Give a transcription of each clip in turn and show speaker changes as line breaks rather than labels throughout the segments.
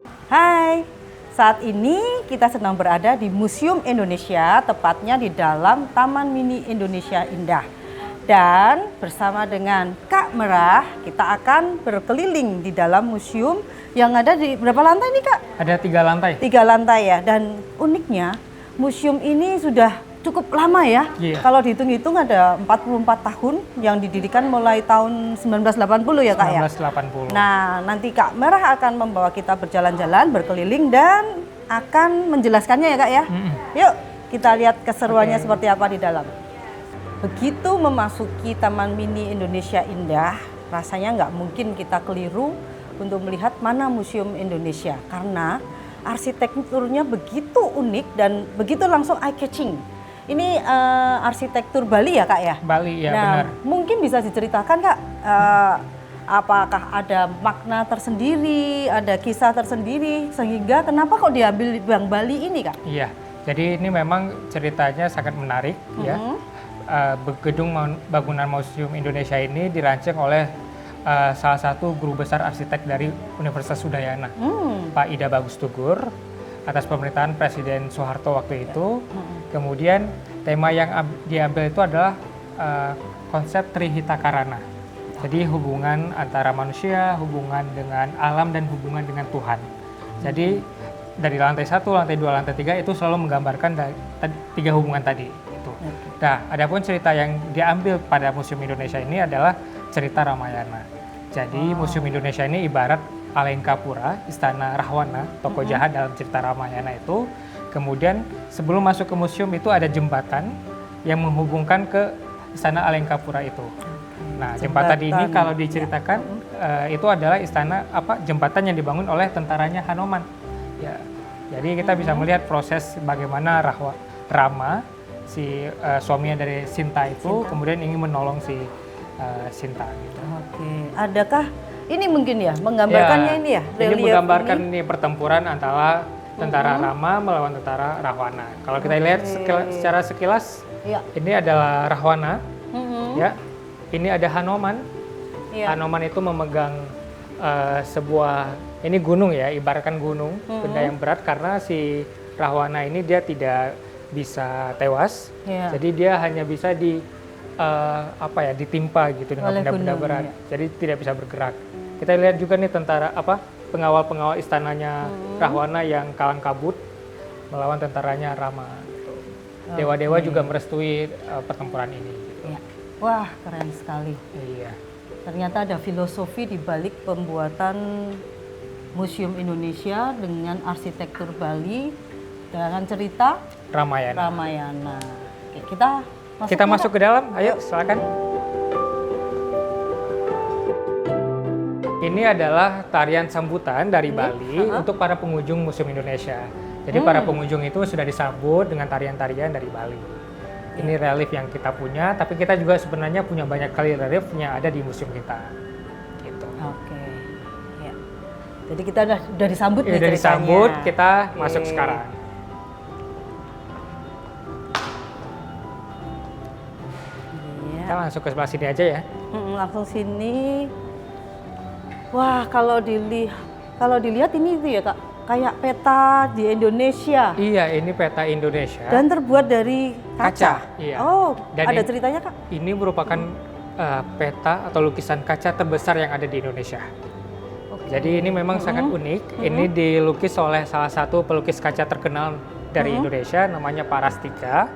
Hai, saat ini kita sedang berada di Museum Indonesia, tepatnya di dalam Taman Mini Indonesia Indah. Dan bersama dengan Kak Merah, kita akan berkeliling di dalam museum yang ada di berapa lantai nih Kak?
Ada 3 lantai.
3 lantai ya, dan uniknya museum ini sudah cukup lama ya.
Iya.
Kalau dihitung-hitung ada 44 tahun yang didirikan mulai tahun 1980 ya Kak ya?
1980.
Nah, nanti Kak Merah akan membawa kita berjalan-jalan, berkeliling dan akan menjelaskannya ya Kak ya. Yuk, kita lihat keseruannya seperti apa di dalam. Begitu memasuki Taman Mini Indonesia Indah, rasanya nggak mungkin kita keliru untuk melihat mana Museum Indonesia. Karena arsitekturnya begitu unik dan begitu langsung eye-catching. Ini arsitektur Bali ya Kak ya?
Bali ya,
Nah,
benar.
mungkin bisa diceritakan Kak, apakah ada makna tersendiri, ada kisah tersendiri, sehingga kenapa kok diambil Bank Bali ini Kak?
Iya. Jadi ini memang ceritanya sangat menarik ya. Gedung bangunan Museum Indonesia ini dirancang oleh salah satu guru besar arsitek dari Universitas Udayana, Pak Ida Bagus Tugur, atas pemerintahan Presiden Soeharto waktu itu. Kemudian tema yang diambil itu adalah konsep Trihita Karana. Jadi hubungan antara manusia, hubungan dengan alam, dan hubungan dengan Tuhan. Jadi dari lantai 1, lantai 2, lantai 3 itu selalu menggambarkan 3 hubungan tadi. Itu. Nah, adapun cerita yang diambil pada Museum Indonesia ini adalah cerita Ramayana. Jadi Museum Indonesia ini ibarat Alengkapura, istana Rahwana, tokoh jahat dalam cerita Ramayana itu. Kemudian sebelum masuk ke museum itu ada jembatan yang menghubungkan ke istana Alengkapura itu. Nah, jembatan ini kalau diceritakan itu adalah jembatan yang dibangun oleh tentaranya Hanoman. Ya. Jadi kita bisa melihat proses bagaimana Rama, si suaminya dari Sinta itu, kemudian ingin menolong si Sinta gitu.
Oke, adakah ini mungkin ya menggambarkannya ini ya?
Ini
relief
menggambarkan ini pertempuran antara tentara Rama melawan tentara Rahwana. Kalau kita lihat secara sekilas, ini adalah Rahwana, ya. Ini ada Hanoman. Hanoman itu memegang sebuah, ini gunung ya, ibaratkan gunung, benda yang berat, karena si Rahwana ini dia tidak bisa tewas, jadi dia hanya bisa ditimpa gitu dengan benda-benda berat, jadi tidak bisa bergerak. Kita lihat juga nih pengawal-pengawal istananya Rahwana yang kalang kabut melawan tentaranya Rama. Gitu. Dewa-dewa juga merestui pertempuran ini. Gitu.
Wah, keren sekali.
Iya.
Ternyata ada filosofi di balik pembuatan Museum Indonesia dengan arsitektur Bali dengan cerita Ramayana. Oke, kita
masuk ke dalam. Ayo, silakan. Ini adalah tarian sambutan dari Bali untuk para pengunjung Museum Indonesia. Jadi para pengunjung itu sudah disambut dengan tarian-tarian dari Bali. Ini relief yang kita punya, tapi kita juga sebenarnya punya banyak kali relief yang ada di museum kita. Gitu.
Oke. Ya. Jadi kita udah disambut nih
Udah disambut,
ceritanya.
kita masuk sekarang. Kita langsung ke sebelah sini aja ya.
Langsung sini. Wah, kalau dilihat ini itu ya Kak, kayak peta di Indonesia.
Iya, ini peta Indonesia.
Dan terbuat dari kaca.
Iya.
Oh,
dan
ada ceritanya Kak?
Ini merupakan peta atau lukisan kaca terbesar yang ada di Indonesia. Jadi ini memang sangat unik. Ini dilukis oleh salah satu pelukis kaca terkenal dari Indonesia, namanya Pak Rastika.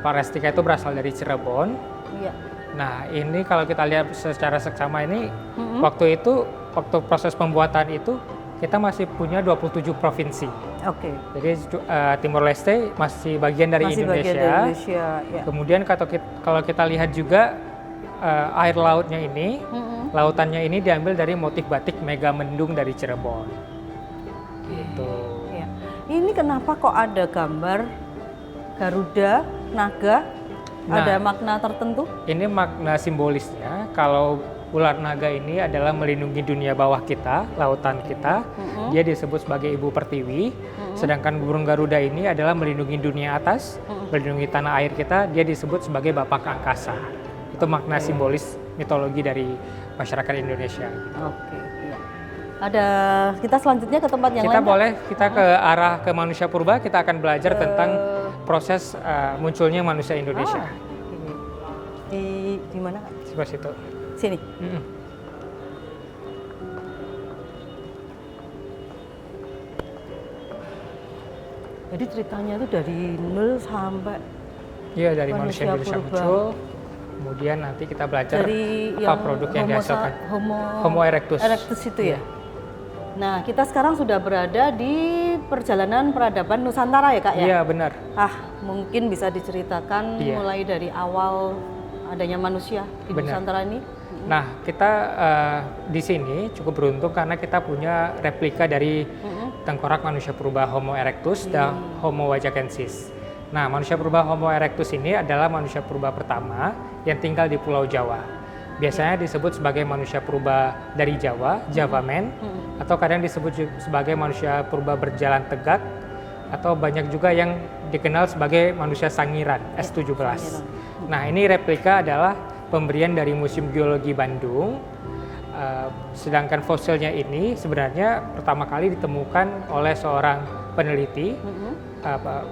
Pak Rastika itu berasal dari Cirebon.
Iya.
Nah, ini kalau kita lihat secara seksama ini, waktu proses pembuatan itu, kita masih punya 27 provinsi.
Oke.
Jadi Timor Leste masih bagian dari Indonesia.
Ya.
Kemudian kalau kita lihat juga air lautnya ini, lautannya ini diambil dari motif batik Megamendung dari Cirebon. Gitu.
Ya. Ini kenapa kok ada gambar Garuda, naga? Ada makna tertentu?
Ini makna simbolisnya. Kalau ular naga ini adalah melindungi dunia bawah kita, lautan kita. Dia disebut sebagai Ibu Pertiwi. Sedangkan burung Garuda ini adalah melindungi dunia atas, melindungi tanah air kita. Dia disebut sebagai Bapak Angkasa. Itu makna simbolis mitologi dari masyarakat Indonesia.
Oke. Ya. Ada kita selanjutnya ke tempat yang
Kita
lain.
boleh kita ke arah ke manusia purba, kita akan belajar tentang proses munculnya manusia Indonesia.
Di mana? Kak?
Sebelah situ.
Sini. Jadi ceritanya itu dari nol sampai
Iya, dari manusia Indonesia
purba.
muncul. Kemudian nanti kita belajar
Dari
apa produk yang dihasilkan. Homo erectus.
Erectus itu ya. Nah, kita sekarang sudah berada di perjalanan peradaban Nusantara ya, Kak ya?
Iya, benar.
Mungkin bisa diceritakan
Iya.
mulai dari awal adanya manusia di
Benar.
Nusantara ini.
Nah, kita di sini cukup beruntung karena kita punya replika dari tengkorak manusia purba Homo erectus dan Homo wajakensis. Nah, manusia purba Homo erectus ini adalah manusia purba pertama yang tinggal di Pulau Jawa. Biasanya disebut sebagai manusia purba dari Jawa, Java Man, atau kadang disebut sebagai manusia purba berjalan tegak, atau banyak juga yang dikenal sebagai manusia sangiran, S17. Nah, ini replika adalah pemberian dari Museum Geologi Bandung. Sedangkan fosilnya ini sebenarnya pertama kali ditemukan oleh seorang peneliti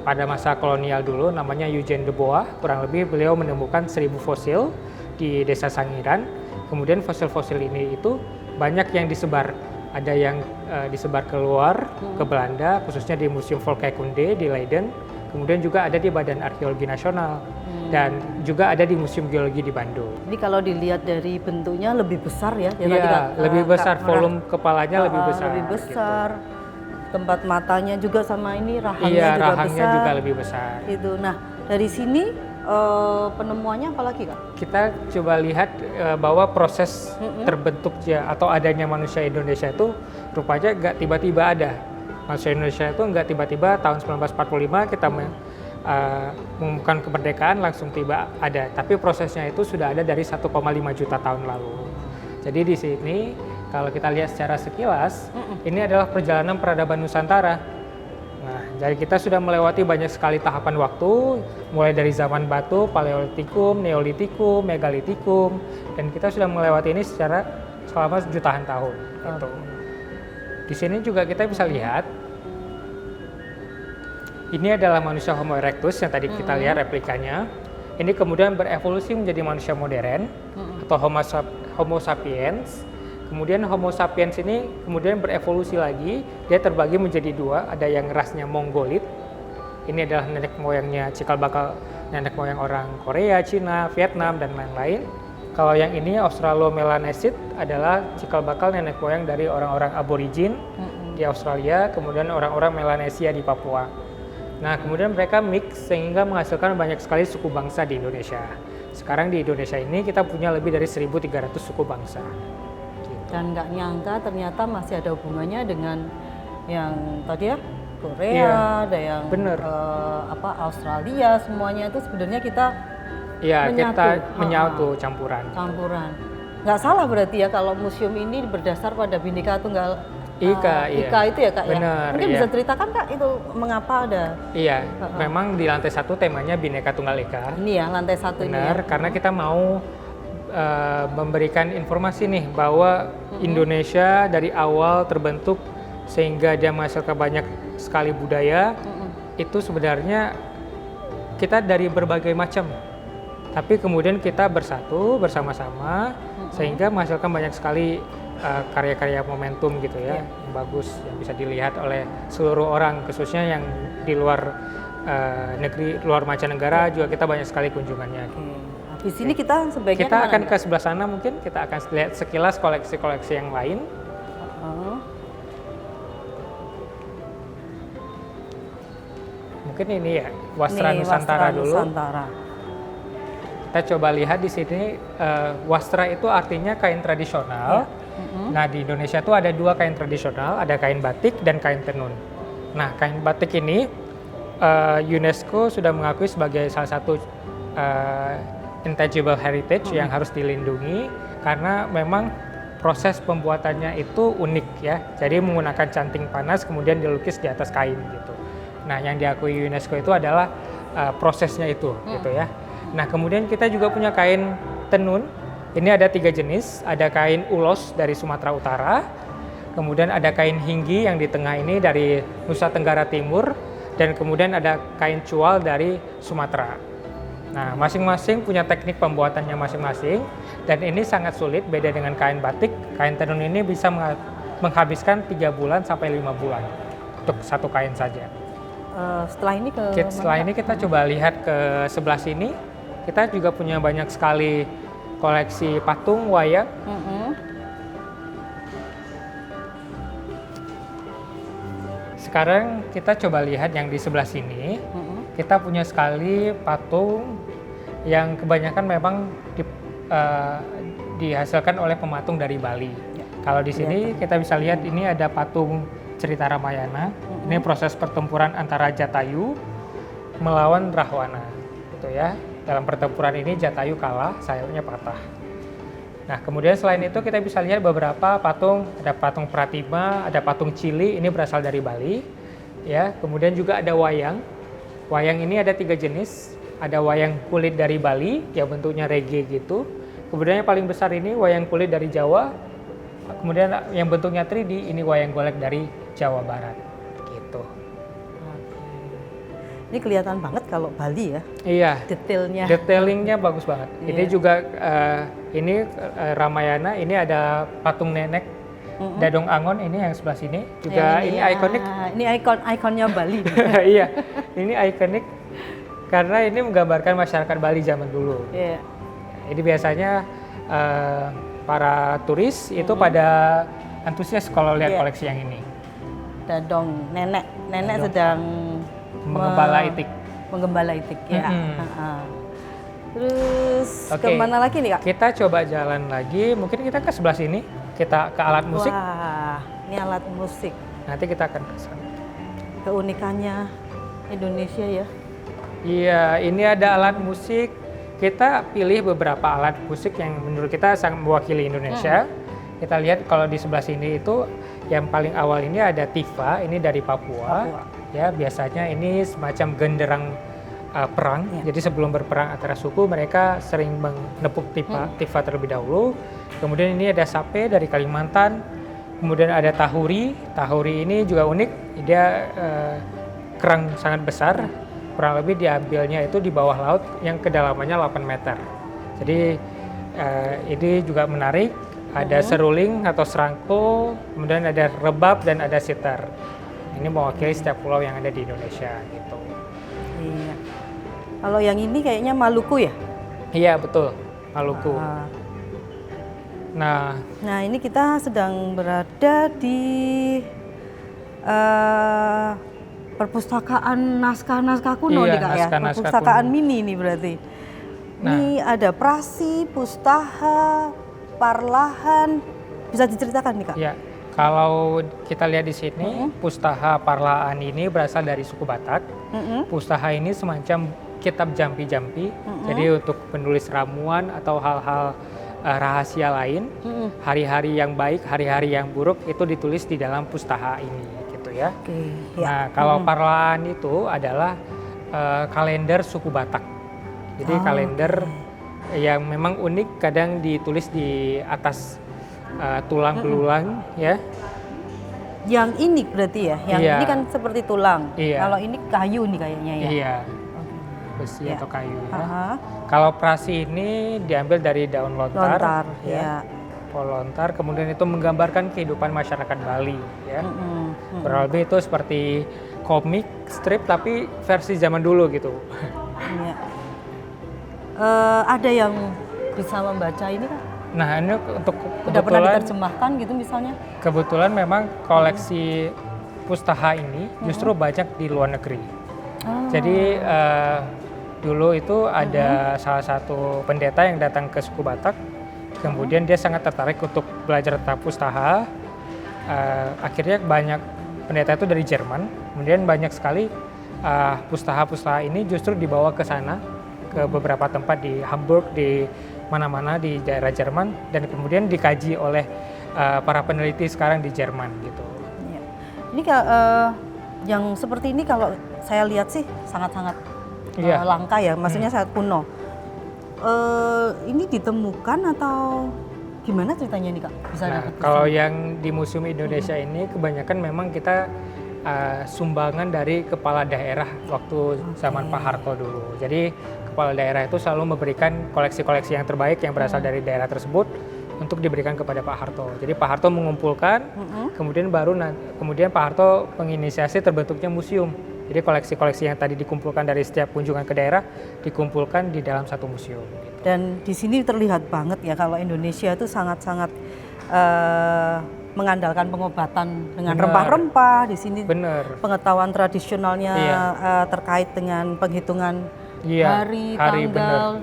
pada masa kolonial dulu, namanya Eugene de Bois. Kurang lebih beliau menemukan 1000 fosil di desa Sangiran. Kemudian fosil-fosil ini itu banyak yang disebar. Ada yang disebar keluar ke Belanda, khususnya di Museum Volkenkunde di Leiden. Kemudian juga ada di Badan Arkeologi Nasional dan juga ada di Museum Geologi di Bandung.
Ini kalau dilihat dari bentuknya lebih besar ya.
Iya, lebih besar, volume kepalanya lebih besar.
Lebih besar. Gitu. Tempat matanya juga sama ini rahangnya
iya,
juga
rahangnya
besar.
juga lebih besar.
Itu. Nah, dari sini penemuannya apa lagi, Kak?
Kita coba lihat bahwa proses terbentuknya atau adanya manusia Indonesia itu rupanya nggak tiba-tiba ada. Manusia Indonesia itu nggak tiba-tiba tahun 1945 kita mengumumkan kemerdekaan langsung tiba ada. Tapi prosesnya itu sudah ada dari 1,5 juta tahun lalu. Jadi di sini kalau kita lihat secara sekilas, ini adalah perjalanan peradaban Nusantara. Nah, jadi kita sudah melewati banyak sekali tahapan waktu, mulai dari zaman batu, Paleolitikum, Neolitikum, Megalitikum, dan kita sudah melewati ini selama jutaan tahun. Gitu. Di sini juga kita bisa lihat, ini adalah manusia Homo erectus yang tadi kita lihat replikanya. Ini kemudian berevolusi menjadi manusia modern atau Homo sapiens. Kemudian Homo sapiens ini kemudian berevolusi lagi, dia terbagi menjadi dua, ada yang rasnya Mongolit. Ini adalah nenek moyangnya cikal bakal nenek moyang orang Korea, Cina, Vietnam, dan lain-lain. Kalau yang ini Australomelanesid adalah cikal bakal nenek moyang dari orang-orang aborigin di Australia, kemudian orang-orang Melanesia di Papua. Nah, kemudian mereka mix sehingga menghasilkan banyak sekali suku bangsa di Indonesia. Sekarang di Indonesia ini kita punya lebih dari 1.300 suku bangsa.
Dan nggak nyangka ternyata masih ada hubungannya dengan yang tadi ya Korea,
Iya,
ada yang
bener.
Australia, semuanya itu sebenarnya kita
menyatu campuran.
Nggak salah berarti ya kalau museum ini berdasar pada Bhinneka Tunggal
Ika
itu ya, Kak.
Bener,
ya. Mungkin
iya.
bisa ceritakan, Kak, itu mengapa ada?
Iya, memang di lantai 1 temanya Bhinneka Tunggal Ika.
Ini ya lantai 1 ini.
Benar,
Ya.
karena kita mau memberikan informasi nih bahwa Indonesia dari awal terbentuk sehingga dia menghasilkan banyak sekali budaya, itu sebenarnya kita dari berbagai macam. Tapi kemudian kita bersatu bersama-sama sehingga menghasilkan banyak sekali karya-karya momentum gitu ya, yang bagus yang bisa dilihat oleh seluruh orang, khususnya yang di luar negeri, luar mancanegara juga kita banyak sekali kunjungannya.
Di sini kita sebaiknya
Kita akan
kemana,
ke sebelah sana, mungkin kita akan lihat sekilas koleksi-koleksi yang lain. Mungkin ini ya, Wastra Nusantara dulu.
Nusantara.
Kita coba lihat di sini, wastra itu artinya kain tradisional. Nah, di Indonesia itu ada dua kain tradisional, ada kain batik dan kain tenun. Nah, kain batik ini UNESCO sudah mengakui sebagai salah satu intangible heritage yang harus dilindungi karena memang proses pembuatannya itu unik ya. Jadi menggunakan canting panas kemudian dilukis di atas kain gitu. Nah, yang diakui UNESCO itu adalah prosesnya itu gitu ya. Nah, kemudian kita juga punya kain tenun. Ini ada 3 jenis, ada kain ulos dari Sumatera Utara, kemudian ada kain hinggi yang di tengah ini dari Nusa Tenggara Timur, dan kemudian ada kain cual dari Sumatera. Nah, masing-masing punya teknik pembuatannya masing-masing, dan ini sangat sulit, beda dengan kain batik. Kain tenun ini bisa menghabiskan 3 bulan sampai 5 bulan untuk satu kain saja. Setelah ini kita coba lihat ke sebelah sini. Kita juga punya banyak sekali koleksi patung wayang. Sekarang kita coba lihat yang di sebelah sini. Kita punya sekali patung yang kebanyakan memang dihasilkan oleh pematung dari Bali. Kalau di sini kita bisa lihat ini ada patung cerita Ramayana. Ini proses pertempuran antara Jatayu melawan Rahwana. Gitu ya. Dalam pertempuran ini Jatayu kalah, sayapnya patah. Nah, kemudian selain itu kita bisa lihat beberapa patung, ada patung Pratima, ada patung Cili, ini berasal dari Bali. Ya, kemudian juga ada wayang. Wayang ini ada 3 jenis. Ada wayang kulit dari Bali yang bentuknya rege gitu. Kemudian yang paling besar ini wayang kulit dari Jawa. Kemudian yang bentuknya 3D ini wayang golek dari Jawa Barat gitu.
Ini kelihatan banget kalau Bali ya.
Iya.
Detailnya.
Detailingnya bagus banget.
Iya.
Ini juga ini Ramayana, ini ada patung nenek Dadong Angon ini yang sebelah sini juga ini ikonik.
Ini ikonnya Bali.
Iya, ini ikonik karena ini menggambarkan masyarakat Bali zaman dulu.
Iya.
Jadi biasanya para turis itu pada antusias kalau lihat koleksi yang ini.
Dadong nenek
Dadong.
sedang
Menggembala itik.
Menggembala itik ya. Terus kemana lagi nih Kak?
Kita coba jalan lagi, mungkin kita ke sebelah sini, kita ke alat musik.
Wah, ini alat musik.
Nanti kita akan ke sana.
Keunikannya Indonesia ya.
Iya, ini ada alat musik. Kita pilih beberapa alat musik yang menurut kita sangat mewakili Indonesia. Kita lihat kalau di sebelah sini itu yang paling awal ini ada tifa, ini dari Papua. Ya, biasanya ini semacam genderang perang. Jadi sebelum berperang antara suku mereka sering menepuk tifa terlebih dahulu. Kemudian ini ada sape dari Kalimantan. Kemudian ada tahuri. Tahuri ini juga unik. Dia kerang sangat besar. Kurang lebih diambilnya itu di bawah laut yang kedalamannya 8 meter. Jadi ini juga menarik. Ada seruling atau serangko, kemudian ada rebab dan ada sitar. Ini mewakili setiap pulau yang ada di Indonesia gitu.
Iya. Kalau yang ini kayaknya Maluku ya?
Iya betul, Maluku. Nah
ini kita sedang berada di perpustakaan naskah-naskah kuno nih Kak ya? Perpustakaan kuno. Mini nih berarti. Ini ada Prasi, Pustaha, Parlahan, bisa diceritakan nih Kak?
Ya, kalau kita lihat di sini, Pustaha Parlahan ini berasal dari suku Batak. Pustaha ini semacam kitab jampi-jampi, jadi untuk penulis ramuan atau hal-hal rahasia lain, hari-hari yang baik, hari-hari yang buruk itu ditulis di dalam Pustaha ini, gitu ya. Nah, kalau Parlahan itu adalah kalender suku Batak, jadi kalender yang memang unik, kadang ditulis di atas tulang belulang ya.
Yang ini berarti ya, yang ini kan seperti tulang. Kalau ini kayu nih kayaknya ya.
Iya. Besi atau kayu ya. Kalau prasi ini diambil dari daun lontar ya. Pohon lontar, kemudian itu menggambarkan kehidupan masyarakat Bali ya. Kurang lebih itu seperti komik strip tapi versi zaman dulu gitu.
Iya. Ada yang bisa membaca ini kan?
Nah ini untuk
udah pernah diterjemahkan gitu misalnya?
Kebetulan memang koleksi Pustaha ini justru banyak di luar negeri. Jadi dulu itu ada salah satu pendeta yang datang ke suku Batak, kemudian dia sangat tertarik untuk belajar tentang Pustaha. Akhirnya banyak pendeta itu dari Jerman, kemudian banyak sekali Pustaha-Pustaha ini justru dibawa ke sana, ke beberapa tempat di Hamburg, di mana-mana di daerah Jerman, dan kemudian dikaji oleh para peneliti sekarang di Jerman gitu.
Ya. Ini yang seperti ini kalau saya lihat sih sangat-sangat langka ya, maksudnya sangat kuno. Ini ditemukan atau Gimana ceritanya nih Kak? Bisa
Nah,
dapat di
kalau
sini?
yang di Museum Indonesia ini kebanyakan memang kita sumbangan dari kepala daerah waktu zaman Pak Harto dulu. Jadi kepala daerah itu selalu memberikan koleksi-koleksi yang terbaik yang berasal dari daerah tersebut untuk diberikan kepada Pak Harto. Jadi Pak Harto mengumpulkan, kemudian Pak Harto menginisiasi terbentuknya museum. Jadi koleksi-koleksi yang tadi dikumpulkan dari setiap kunjungan ke daerah dikumpulkan di dalam satu museum. Gitu.
Dan di sini terlihat banget ya kalau Indonesia itu sangat-sangat mengandalkan pengobatan dengan
Bener.
rempah-rempah. Di sini
Bener.
pengetahuan tradisionalnya
Iya.
terkait dengan penghitungan
Iya,
hari,
hari,
tanggal,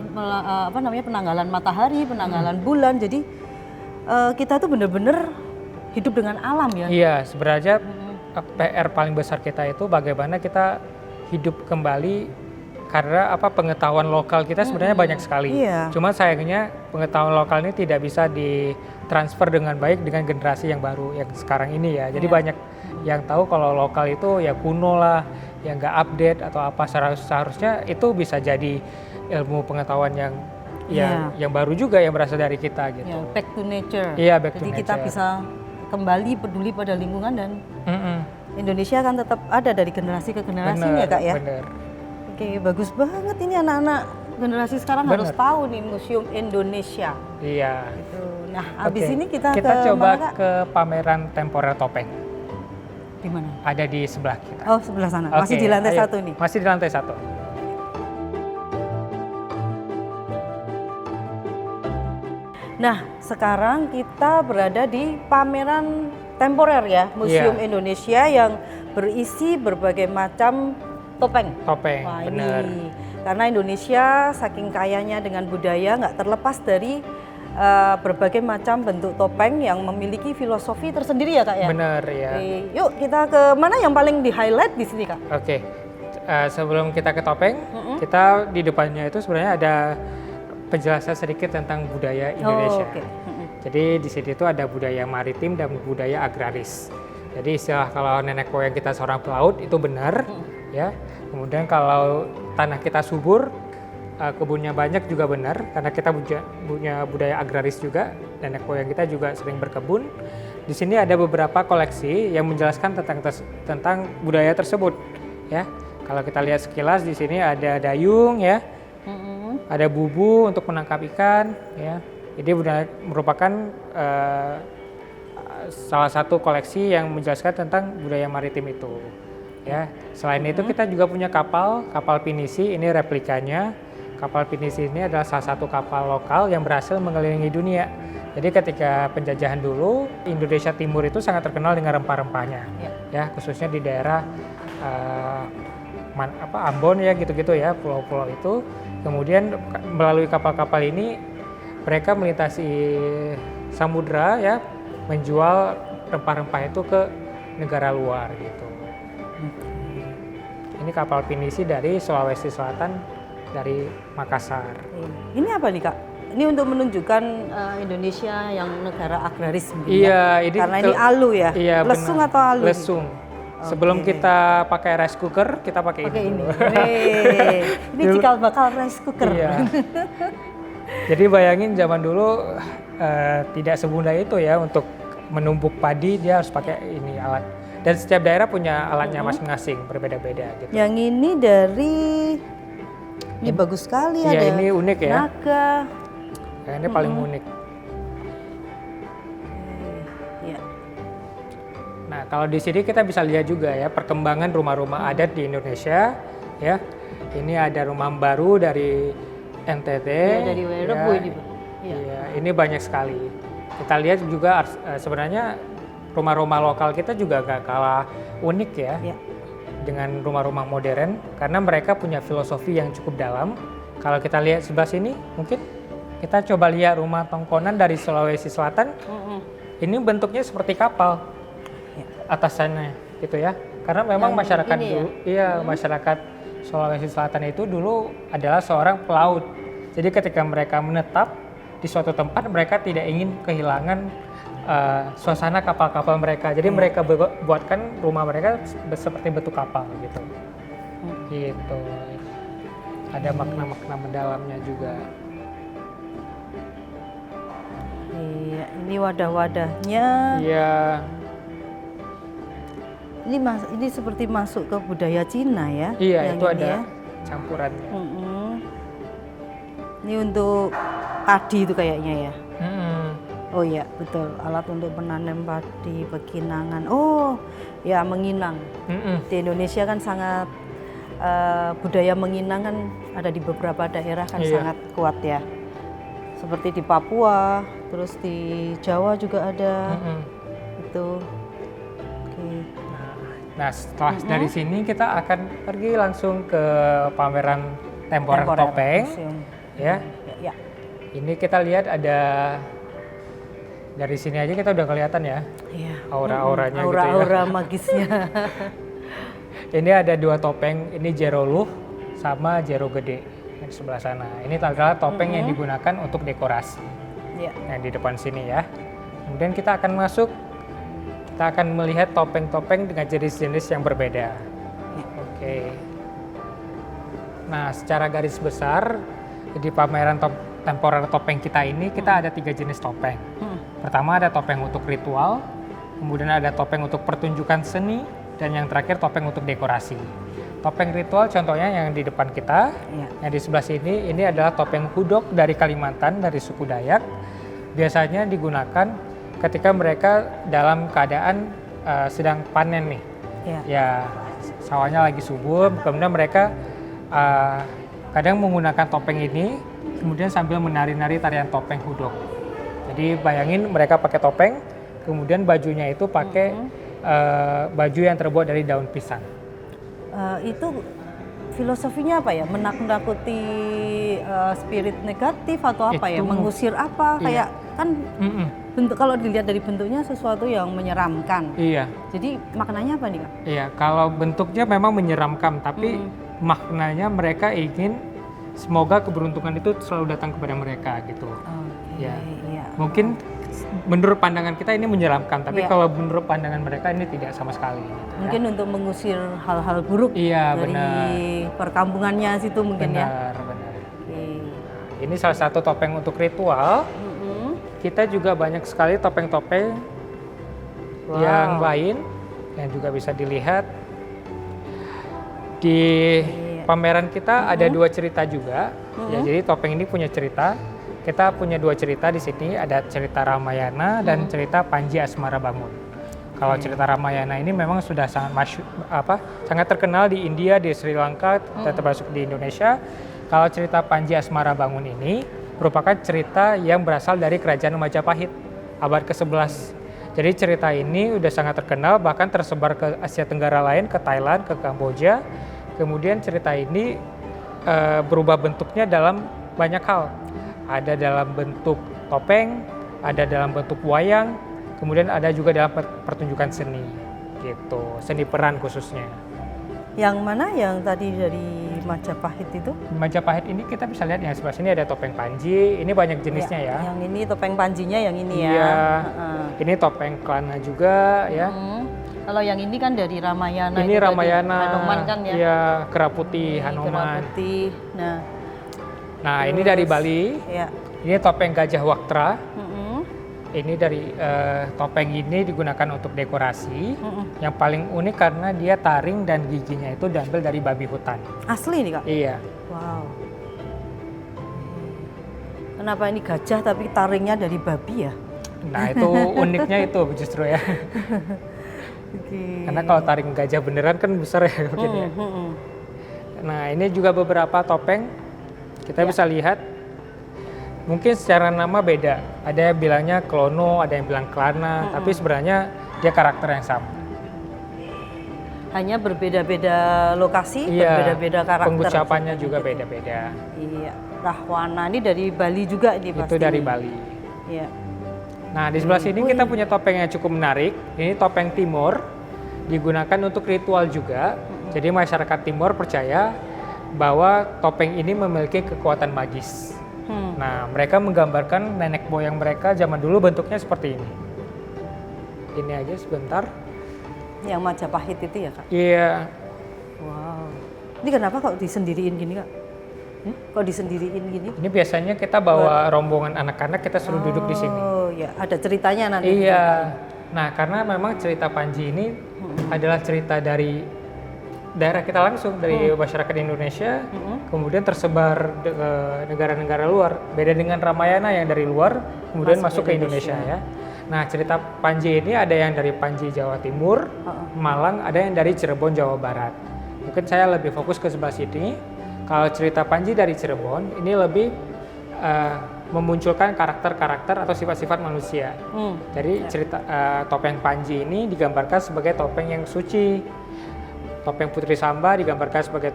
penanggalan matahari, penanggalan bulan. Jadi kita tuh bener-bener hidup dengan alam ya.
Iya, sebenarnya PR paling besar kita itu bagaimana kita hidup kembali karena pengetahuan lokal kita sebenarnya banyak sekali.
Iya.
Cuma sayangnya pengetahuan lokal ini tidak bisa ditransfer dengan baik dengan generasi yang baru yang sekarang ini ya. Jadi banyak yang tahu kalau lokal itu ya kuno lah, yang nggak update atau apa. Seharusnya itu bisa jadi ilmu pengetahuan yang baru juga yang berasal dari kita gitu.
Ya, back to nature.
Iya, back to
Jadi kita
nature.
bisa kembali peduli pada lingkungan dan Indonesia akan tetap ada dari generasi ke generasi ya Kak ya.
Bener.
Oke, bagus banget ini anak-anak generasi sekarang harus tahu nih Museum Indonesia.
Iya.
Gitu. Nah, habis
Oke.
ini kita ke
coba
mana, Kak?
ke pameran temporer topeng.
Di mana?
Ada di sebelah kita.
Oh, sebelah sana. Masih
Oke,
di lantai
ayo.
1 nih.
Masih di lantai 1.
Nah, sekarang kita berada di pameran temporer ya, Museum
Iya.
Indonesia yang berisi berbagai macam topeng.
Topeng,
Wah,
benar.
ini karena Indonesia saking kayanya dengan budaya nggak terlepas dari berbagai macam bentuk topeng yang memiliki filosofi tersendiri ya Kak ya.
Benar ya.
Oke, yuk kita ke mana yang paling di highlight di sini Kak?
Oke. Sebelum kita ke topeng, kita di depannya itu sebenarnya ada penjelasan sedikit tentang budaya Indonesia.
Oh, oke.
Jadi di sini itu ada budaya maritim dan budaya agraris. Jadi istilah kalau nenek moyang kita seorang pelaut itu benar, ya. Kemudian kalau tanah kita subur, kebunnya banyak juga benar, karena kita punya budaya agraris juga. Nenek moyang kita juga sering berkebun. Di sini ada beberapa koleksi yang menjelaskan tentang budaya tersebut, ya. Kalau kita lihat sekilas di sini ada dayung, ya. Ada bubu untuk menangkap ikan, ya. Ini merupakan salah satu koleksi yang menjelaskan tentang budaya maritim itu, ya. Selain itu kita juga punya kapal pinisi, ini replikanya. Kapal pinisi ini adalah salah satu kapal lokal yang berhasil mengelilingi dunia. Jadi ketika penjajahan dulu, Indonesia Timur itu sangat terkenal dengan rempah-rempahnya, ya, khususnya di daerah Ambon ya, gitu-gitu ya, pulau-pulau itu. Kemudian melalui kapal-kapal ini mereka melintasi samudra, ya, menjual rempah-rempah itu ke negara luar gitu. Ini kapal pinisi dari Sulawesi Selatan, dari Makassar.
Ini apa nih Kak? Ini untuk menunjukkan Indonesia yang negara agraris mungkin
Iya,
ya? Karena ini alu ya?
Iya,
lesung
benar.
atau alu?
Lesung. Sebelum kita pakai rice cooker, kita pakai
ini.
dulu.
Ini cikal bakal rice cooker.
Iya. Jadi bayangin zaman dulu tidak semudah itu ya, untuk menumbuk padi dia harus pakai ini alat. Dan setiap daerah punya alatnya masing-masing, berbeda-beda gitu.
Yang ini dari ini bagus sekali
Iya,
ada.
ini unik ya.
Naga.
Ya, ini paling unik.
Iya.
Nah, kalau di sini kita bisa lihat juga ya perkembangan rumah-rumah adat di Indonesia, ya. Ini ada rumah baru dari NTT.
Ya, dari Werebo ini, Pak. Iya.
Iya, ini banyak sekali. Kita lihat juga sebenarnya rumah-rumah lokal kita juga gak kalah unik ya.
Iya.
Dengan rumah-rumah modern, karena mereka punya filosofi yang cukup dalam. Kalau kita lihat sebelah sini, mungkin kita coba lihat rumah tongkonan dari Sulawesi Selatan. Ini bentuknya seperti kapal atasannya, gitu ya. Karena memang
Yang
masyarakat
ini
dulu, masyarakat Sulawesi Selatan itu dulu adalah seorang pelaut. Jadi ketika mereka menetap di suatu tempat, mereka tidak ingin kehilangan suasana kapal-kapal mereka. Jadi mereka buatkan rumah mereka seperti bentuk kapal gitu. Gitu. Ada makna-makna mendalamnya juga.
Iya, ini wadah-wadahnya.
Iya.
Ini seperti masuk ke budaya Cina ya?
Iya,
yang
itu
ini
ada
ya?
campurannya.
Ini untuk padi itu kayaknya ya?
Mm-mm.
Oh iya, betul. Alat untuk menanam padi, pekinangan. Oh, ya menginang.
Mm-mm.
Di Indonesia kan sangat budaya menginang kan ada di beberapa daerah kan
Iya.
sangat kuat ya. Seperti di Papua, terus di Jawa juga ada.
Mm-mm.
Itu. Oke.
Nah, setelah dari sini kita akan pergi langsung ke pameran temporer
Temporer
topeng,
museum.
ya.
Ya.
Ini kita lihat ada dari sini aja kita udah kelihatan ya
Iya.
aura-auranya gitu ya.
Aura-aura magisnya.
Ini ada dua topeng, ini Jero Luh sama Jero Gede yang di sebelah sana. Ini adalah topeng yang digunakan untuk dekorasi.
Ya.
Yang di depan sini ya. Kemudian kita akan masuk, kita akan melihat topeng-topeng dengan jenis-jenis yang berbeda. Oke. Nah, secara garis besar di pameran temporer topeng kita ini kita ada 3 jenis topeng. Pertama ada topeng untuk ritual, kemudian ada topeng untuk pertunjukan seni, dan yang terakhir topeng untuk dekorasi. Topeng ritual contohnya yang di depan kita, yang di sebelah sini ini adalah topeng hudok dari Kalimantan, dari suku Dayak. Biasanya digunakan ketika mereka dalam keadaan sedang panen nih. Ya, sawahnya lagi subur, kemudian mereka kadang menggunakan topeng ini, kemudian sambil menari-nari tarian topeng hudok. Jadi bayangin mereka pakai topeng, kemudian bajunya itu pakai baju yang terbuat dari daun pisang.
Itu filosofinya apa ya? Menakut-nakuti spirit negatif atau apa ya? Mengusir apa? Kayak kan bentuk, kalau dilihat dari bentuknya sesuatu yang menyeramkan.
Iya.
Jadi maknanya apa nih Kak?
Iya, kalau bentuknya memang menyeramkan, tapi maknanya mereka ingin semoga keberuntungan itu selalu datang kepada mereka gitu. Ya. Mungkin menurut pandangan kita ini menyeramkan, tapi kalau menurut pandangan mereka ini tidak sama sekali.
Mungkin untuk mengusir hal-hal buruk dari perkampungannya situ mungkin ya.
Benar. Ini salah satu topeng untuk ritual. Kita juga banyak sekali topeng-topeng yang lain yang juga bisa dilihat di pameran kita. Ada 2 cerita juga. Ya, jadi topeng ini punya cerita. Kita punya 2 cerita di sini, ada cerita Ramayana dan cerita Panji Asmara Bangun. Kalau cerita Ramayana ini memang sudah sangat sangat terkenal di India, di Sri Lanka, dan termasuk di Indonesia. Kalau cerita Panji Asmara Bangun ini merupakan cerita yang berasal dari kerajaan Majapahit abad ke-11. Jadi cerita ini udah sangat terkenal, bahkan tersebar ke Asia Tenggara lain, ke Thailand, ke Kamboja. Kemudian cerita ini berubah bentuknya dalam banyak hal. Ada dalam bentuk topeng, ada dalam bentuk wayang, kemudian ada juga dalam pertunjukan seni, gitu, seni peran khususnya.
Yang mana yang tadi dari Majapahit itu?
Majapahit ini kita bisa lihat yang sebelah sini ada topeng Panji, ini banyak jenisnya ya.
Yang ini topeng Panjinya yang ini ya.
Iya, ini topeng Klana juga ya.
Kalau yang ini kan dari Ramayana.
Ini Ramayana,
Hanoman kan ya?
Iya, Kera Putih, Hanoman.
Kera Putih,
Nah ini dari Bali, ini topeng Gajah Waktra. Ini dari topeng ini digunakan untuk dekorasi. Yang paling unik karena dia taring dan giginya itu diambil dari babi hutan.
Asli nih Kak?
Iya.
Wow. Kenapa ini gajah tapi taringnya dari babi ya?
Nah itu uniknya itu justru ya. Karena kalau taring gajah beneran kan besar ya begini ya. Nah ini juga beberapa topeng. Kita bisa lihat, mungkin secara nama beda. Ada yang bilangnya Klono, ada yang bilang Klana, tapi sebenarnya dia karakter yang sama.
Hanya berbeda-beda lokasi, berbeda-beda karakter.
Pengucapannya juga beda-beda.
Iya, Rahwana ini dari Bali juga ini pasti.
Itu dari Bali.
Iya.
Nah di sebelah sini kita punya topeng yang cukup menarik. Ini topeng Timur, digunakan untuk ritual juga. Jadi masyarakat Timur percaya bahwa topeng ini memiliki kekuatan magis. Nah, mereka menggambarkan nenek moyang mereka zaman dulu bentuknya seperti ini. Ini aja sebentar.
Yang Majapahit itu ya Kak?
Iya.
Wow. Ini kenapa kok disendiriin gini Kak? Kok disendiriin gini?
Ini biasanya kita bawa rombongan anak-anak, kita suruh duduk di sini.
Oh ya, ada ceritanya nanti.
Iya. Nah, karena memang cerita Panji ini adalah cerita dari daerah kita langsung, dari masyarakat Indonesia, kemudian tersebar ke negara-negara luar. Beda dengan Ramayana yang dari luar, kemudian masuk ke Indonesia ya. Nah, cerita Panji ini ada yang dari Panji Jawa Timur, Malang, ada yang dari Cirebon Jawa Barat. Mungkin saya lebih fokus ke sebelah sini. Kalau cerita Panji dari Cirebon, ini lebih memunculkan karakter-karakter atau sifat-sifat manusia. Jadi cerita topeng Panji ini digambarkan sebagai topeng yang suci. Topeng Putri Samba digambarkan sebagai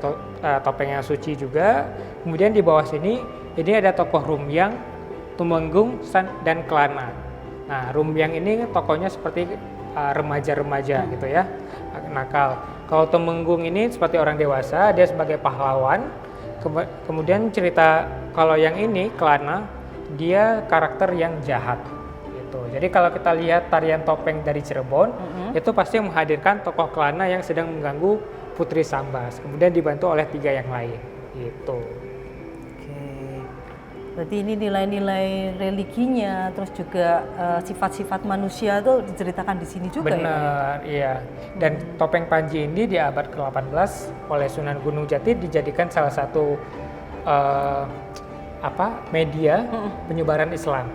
topeng yang suci juga. Kemudian di bawah sini ini ada tokoh Rumyang, Tumenggung, dan Kelana. Nah, Rumyang ini tokohnya seperti remaja-remaja gitu ya, nakal. Kalau Tumenggung ini seperti orang dewasa, dia sebagai pahlawan. Kemudian cerita kalau yang ini Kelana, dia karakter yang jahat gitu. Jadi kalau kita lihat tarian topeng dari Cirebon, itu pasti menghadirkan tokoh Kelana yang sedang mengganggu Putri Sambas, kemudian dibantu oleh 3 yang lain gitu.
Oke. Berarti ini nilai-nilai religinya, terus juga sifat-sifat manusia tuh diceritakan di sini juga.
Benar, iya. Dan topeng Panji ini di abad ke-18 oleh Sunan Gunung Jati dijadikan salah satu media penyebaran Islam.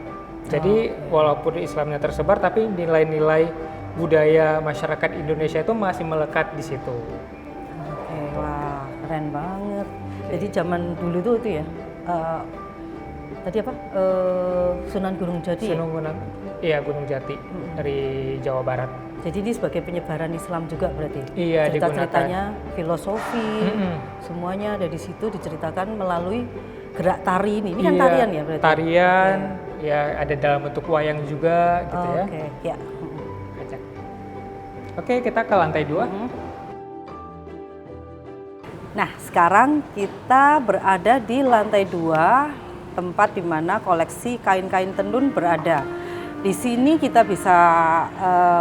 Jadi walaupun Islamnya tersebar, tapi nilai-nilai budaya masyarakat Indonesia itu masih melekat di situ.
Oke, wah keren banget. Jadi zaman dulu tuh itu ya, tadi apa? Sunan Gunung Jati.
Iya, Gunung Jati dari Jawa Barat.
Jadi ini sebagai penyebaran Islam juga berarti.
Iya,
cerita-ceritanya, filosofi, semuanya ada di situ diceritakan melalui gerak tari ini. Ini kan tarian ya berarti.
Tarian, ya ada dalam bentuk wayang juga gitu ya.
Oke, ya.
Oke, kita ke lantai 2.
Nah, sekarang kita berada di lantai 2, tempat di mana koleksi kain-kain tenun berada. Di sini kita bisa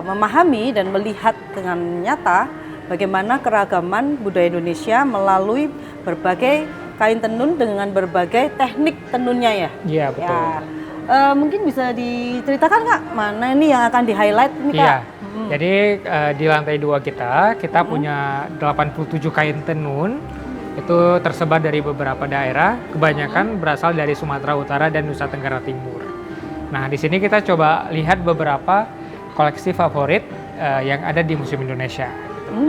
memahami dan melihat dengan nyata bagaimana keragaman budaya Indonesia melalui berbagai kain tenun dengan berbagai teknik tenunnya ya.
Iya, betul.
Ya. Mungkin bisa diceritakan Kak, mana ini yang akan di-highlight ini Kak?
Iya. Jadi di lantai 2 kita punya 87 kain tenun. Itu tersebar dari beberapa daerah, kebanyakan berasal dari Sumatera Utara dan Nusa Tenggara Timur. Nah, di sini kita coba lihat beberapa koleksi favorit yang ada di Museum Indonesia.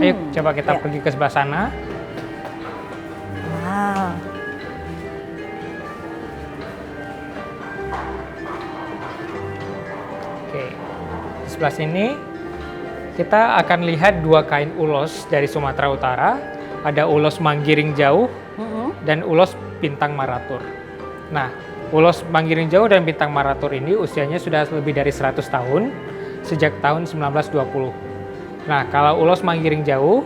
Ayo coba kita pergi ke sebelah sana.
Wow.
Oke, di sebelah sini kita akan lihat 2 kain ulos dari Sumatera Utara. Ada ulos Manggiring Jauh dan ulos Bintang Maratur. Nah, ulos Manggiring Jauh dan Bintang Maratur ini usianya sudah lebih dari 100 tahun, sejak tahun 1920. Nah, kalau ulos Manggiring Jauh,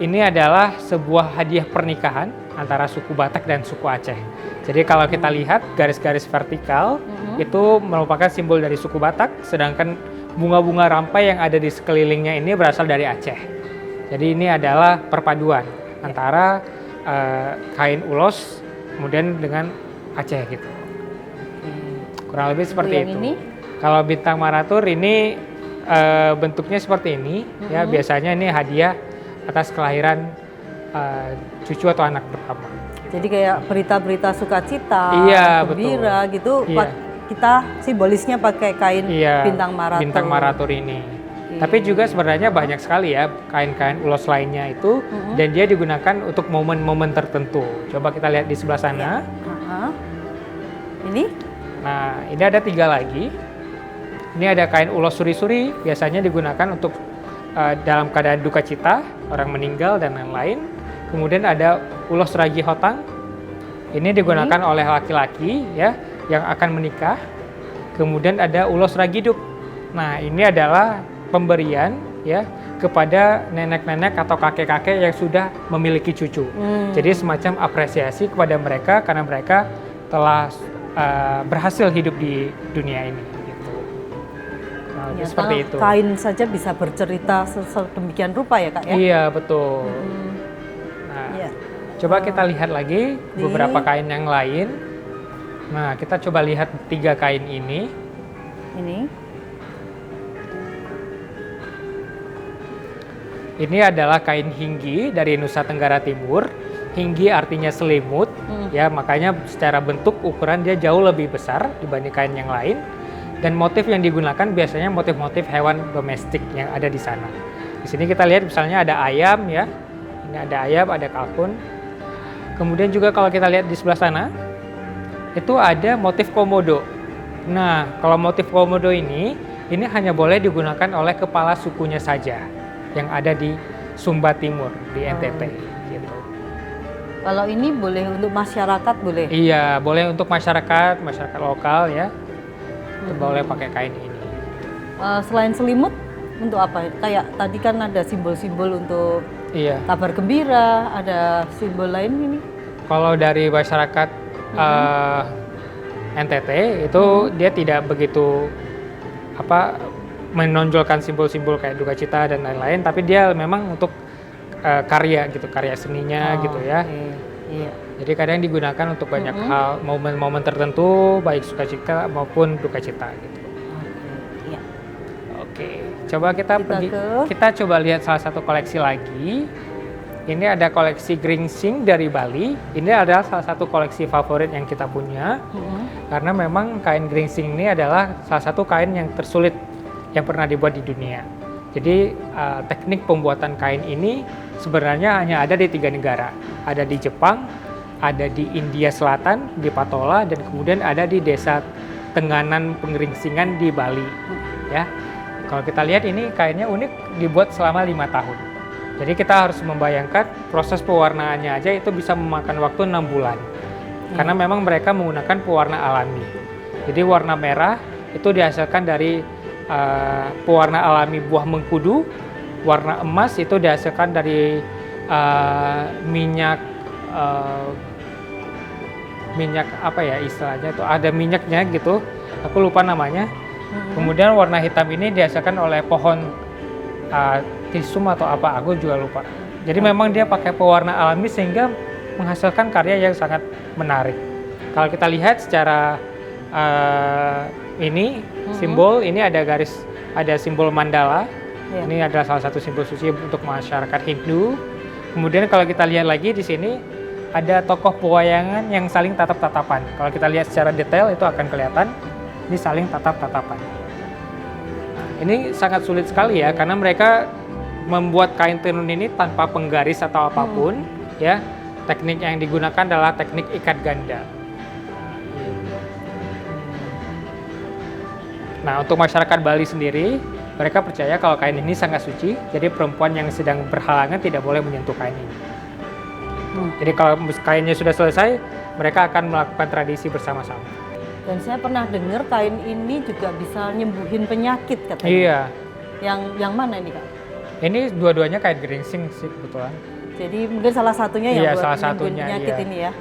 ini adalah sebuah hadiah pernikahan antara suku Batak dan suku Aceh. Jadi kalau kita lihat garis-garis vertikal, itu merupakan simbol dari suku Batak, sedangkan bunga-bunga rampai yang ada di sekelilingnya ini berasal dari Aceh. Jadi ini adalah perpaduan antara kain ulos kemudian dengan Aceh gitu. Kurang lebih seperti itu. Ini? Kalau Bintang Maratur ini bentuknya seperti ini, ya biasanya ini hadiah atas kelahiran cucu atau anak pertama.
Jadi kayak berita-berita sukacita, gembira
betul.
gitu, kita simbolisnya pakai kain Bintang Maratur.
Bintang Maratur ini. Tapi juga sebenarnya banyak sekali ya kain-kain ulos lainnya itu, dan dia digunakan untuk momen-momen tertentu. Coba kita lihat di sebelah sana.
Ini?
Nah, ini ada 3 lagi. Ini ada kain ulos suri-suri, biasanya digunakan untuk dalam keadaan duka cita, orang meninggal dan lain-lain. Kemudian ada ulos ragi hotang. Ini digunakan oleh laki-laki ya yang akan menikah. Kemudian ada ulos ragiduk. Nah, ini adalah pemberian ya kepada nenek-nenek atau kakek-kakek yang sudah memiliki cucu. Jadi semacam apresiasi kepada mereka karena mereka telah berhasil hidup di dunia ini. Gitu. Nah,
ya,
seperti itu.
Kain saja bisa bercerita sedemikian rupa ya Kak ya?
Iya betul. Nah, coba kita lihat lagi beberapa kain yang lain. Nah, kita coba lihat 3 kain ini.
Ini.
Ini adalah kain hinggi dari Nusa Tenggara Timur. Hinggi artinya selimut, ya makanya secara bentuk ukuran dia jauh lebih besar dibanding kain yang lain. Dan motif yang digunakan biasanya motif-motif hewan domestik yang ada di sana. Di sini kita lihat misalnya ada ayam ya. Ini ada ayam, ada kalkun. Kemudian juga kalau kita lihat di sebelah sana, itu ada motif komodo. Nah, kalau motif komodo ini hanya boleh digunakan oleh kepala sukunya saja yang ada di Sumba Timur, di NTT. Gitu.
Kalau ini boleh untuk masyarakat boleh?
Iya, boleh untuk masyarakat lokal ya. Boleh pakai kain ini.
Selain selimut, untuk apa? Kayak tadi kan ada simbol-simbol untuk kabar gembira, ada simbol lain ini?
Kalau dari masyarakat NTT itu dia tidak begitu menonjolkan simbol-simbol kayak duka cita dan lain-lain, tapi dia memang untuk karya gitu, karya seninya gitu ya.
Iya.
Jadi kadang digunakan untuk banyak hal, momen-momen tertentu, baik sukacita maupun duka cita gitu.
Iya.
Oke, coba kita coba lihat salah satu koleksi lagi. Ini ada koleksi Gringsing dari Bali. Ini adalah salah satu koleksi favorit yang kita punya, karena memang kain Gringsing ini adalah salah satu kain yang tersulit yang pernah dibuat di dunia. Jadi teknik pembuatan kain ini sebenarnya hanya ada di 3 negara. Ada di Jepang, ada di India Selatan, di Patola, dan kemudian ada di desa Tenganan Pengeringsingan di Bali. Ya, kalau kita lihat ini kainnya unik, dibuat selama 5 tahun. Jadi kita harus membayangkan proses pewarnaannya aja itu bisa memakan waktu 6 bulan. Karena memang mereka menggunakan pewarna alami. Jadi warna merah itu dihasilkan dari pewarna alami buah mengkudu. Warna emas itu dihasilkan dari minyak apa ya istilahnya, itu ada minyaknya gitu, aku lupa namanya. Kemudian warna hitam ini dihasilkan oleh pohon tisum atau apa, aku juga lupa. Jadi memang dia pakai pewarna alami sehingga menghasilkan karya yang sangat menarik. Kalau kita lihat secara ini simbol, ini ada garis, ada simbol mandala. Ini adalah salah satu simbol suci untuk masyarakat Hindu. Kemudian kalau kita lihat lagi di sini ada tokoh pewayangan yang saling tatap-tatapan. Kalau kita lihat secara detail itu akan kelihatan ini saling tatap-tatapan. Ini sangat sulit sekali ya, karena mereka membuat kain tenun ini tanpa penggaris atau apapun ya. Teknik yang digunakan adalah teknik ikat ganda. Nah, untuk masyarakat Bali sendiri, mereka percaya kalau kain ini sangat suci, jadi perempuan yang sedang berhalangan tidak boleh menyentuh kain ini. Jadi kalau kainnya sudah selesai, mereka akan melakukan tradisi bersama-sama.
Dan saya pernah dengar kain ini juga bisa nyembuhin penyakit katanya.
Iya.
Yang mana ini Kak?
Ini dua-duanya kain Gringsing sih kebetulan.
Jadi mungkin salah satunya yang buat nyembuhin penyakit ini ya.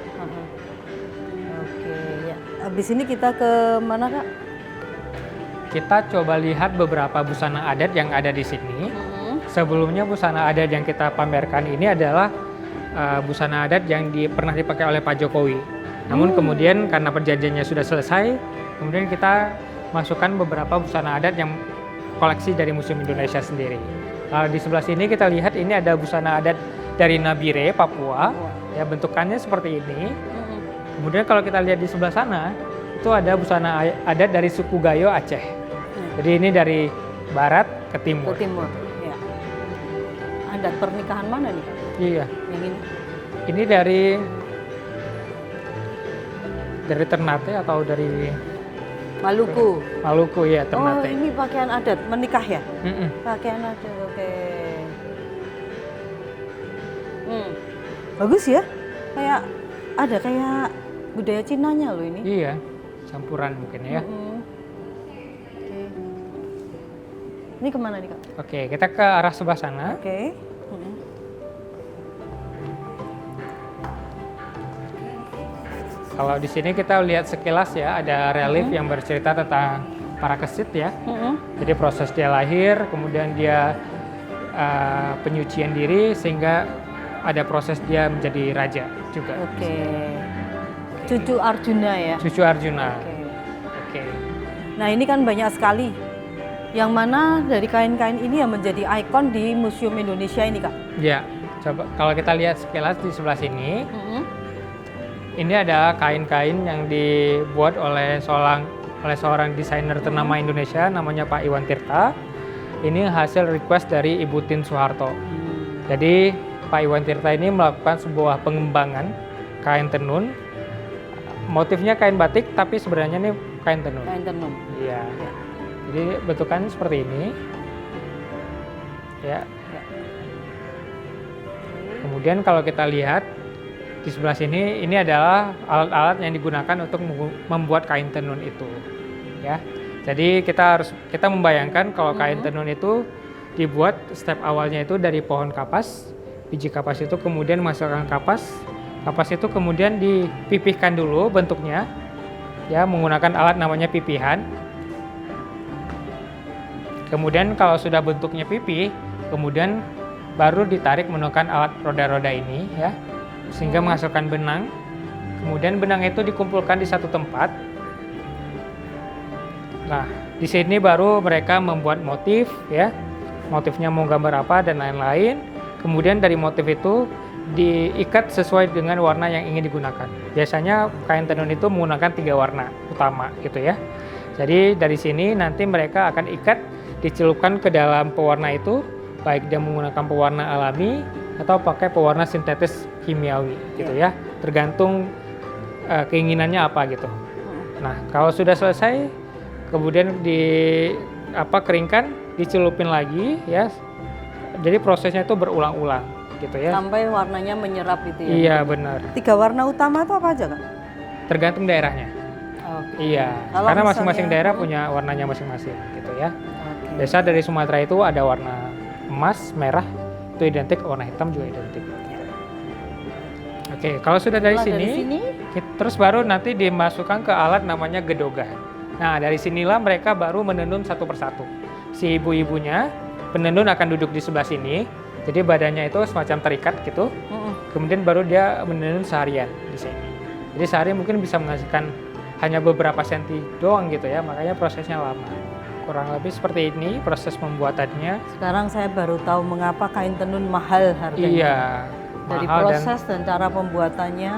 Oke, ya. Habis ini kita ke mana Kak?
Kita coba lihat beberapa busana adat yang ada di sini. Sebelumnya busana adat yang kita pamerkan ini adalah busana adat yang pernah dipakai oleh Pak Jokowi. Namun kemudian karena perjanjiannya sudah selesai, kemudian kita masukkan beberapa busana adat yang koleksi dari Museum Indonesia sendiri. Di sebelah sini kita lihat ini ada busana adat dari Nabire, Papua. Ya, bentukannya seperti ini. Kemudian kalau kita lihat di sebelah sana, itu ada busana adat dari suku Gayo Aceh. Jadi ini dari barat ke timur.
Ke timur, ya. Adat pernikahan mana nih?
Iya.
Yang ini?
Ini dari Ternate atau dari
Maluku.
Maluku ya, Ternate.
Oh, ini pakaian adat menikah ya? Pakaian adat, oke. Bagus ya? Kayak budaya Cinanya loh ini.
Iya, campuran mungkin ya.
Oke. Ini kemana nih Kak?
Oke, kita ke arah sebelah sana.
Oke.
Kalau di sini kita lihat sekilas ya, ada relief yang bercerita tentang para kesit ya. Jadi proses dia lahir, kemudian dia penyucian diri sehingga ada proses dia menjadi raja juga.
Oke. Cucu Arjuna ya?
Cucu Arjuna.
Oke. Nah ini kan banyak sekali. Yang mana dari kain-kain ini yang menjadi ikon di Museum Indonesia ini, Kak?
Ya, coba kalau kita lihat sekilas di sebelah sini,
Mm-mm.
ini adalah kain-kain yang dibuat oleh seorang desainer ternama Indonesia, namanya Pak Iwan Tirta. Ini hasil request dari Ibu Tin Soeharto. Jadi Pak Iwan Tirta ini melakukan sebuah pengembangan kain tenun. Motifnya kain batik, tapi sebenarnya ini kain tenun.
Kain tenun.
Iya.
Ya.
Jadi bentukannya seperti ini. Ya.
Ya.
Kemudian kalau kita lihat di sebelah sini, ini adalah alat-alat yang digunakan untuk membuat kain tenun itu. Ya. Jadi kita membayangkan kalau kain tenun itu dibuat step awalnya itu dari pohon kapas. Biji kapas itu kemudian masukkan kapas. Kapas itu kemudian dipipihkan dulu bentuknya. Ya, menggunakan alat namanya pipihan. Kemudian kalau sudah bentuknya pipih, kemudian baru ditarik menggunakan alat roda-roda ini, ya, sehingga menghasilkan benang. Kemudian benang itu dikumpulkan di satu tempat. Nah, di sini baru mereka membuat motif, ya, motifnya mau gambar apa dan lain-lain. Kemudian dari motif itu diikat sesuai dengan warna yang ingin digunakan. Biasanya kain tenun itu menggunakan 3 warna utama, gitu ya. Jadi dari sini nanti mereka akan ikat, dicelupkan ke dalam pewarna itu, baik dia menggunakan pewarna alami atau pakai pewarna sintetis kimiawi, gitu ya. Tergantung keinginannya apa gitu. Nah, kalau sudah selesai, kemudian keringkan, dicelupin lagi, ya. Jadi prosesnya itu berulang-ulang, gitu ya.
Sampai warnanya menyerap gitu ya.
Iya, benar.
3 warna utama itu apa aja, Kak?
Tergantung daerahnya.
Oke.
Iya,
Kalau
karena
misalnya-
masing-masing daerah punya warnanya masing-masing, gitu ya.
Oke.
Biasa dari Sumatera itu ada warna emas, merah, itu identik, warna hitam juga identik. Oke, kalau sudah dari
Setelah
sini, terus baru nanti dimasukkan ke alat namanya gedogan. Nah, dari sinilah mereka baru menenun satu persatu. Si ibu-ibunya, penenun akan duduk di sebelah sini, jadi badannya itu semacam terikat gitu. Kemudian baru dia menenun seharian di sini. Jadi sehari mungkin bisa menghasilkan hanya beberapa senti doang gitu ya, makanya prosesnya lama. Kurang lebih seperti ini proses pembuatannya.
Sekarang saya baru tahu mengapa kain tenun mahal harganya.
Iya,
Dari
mahal
proses dan cara pembuatannya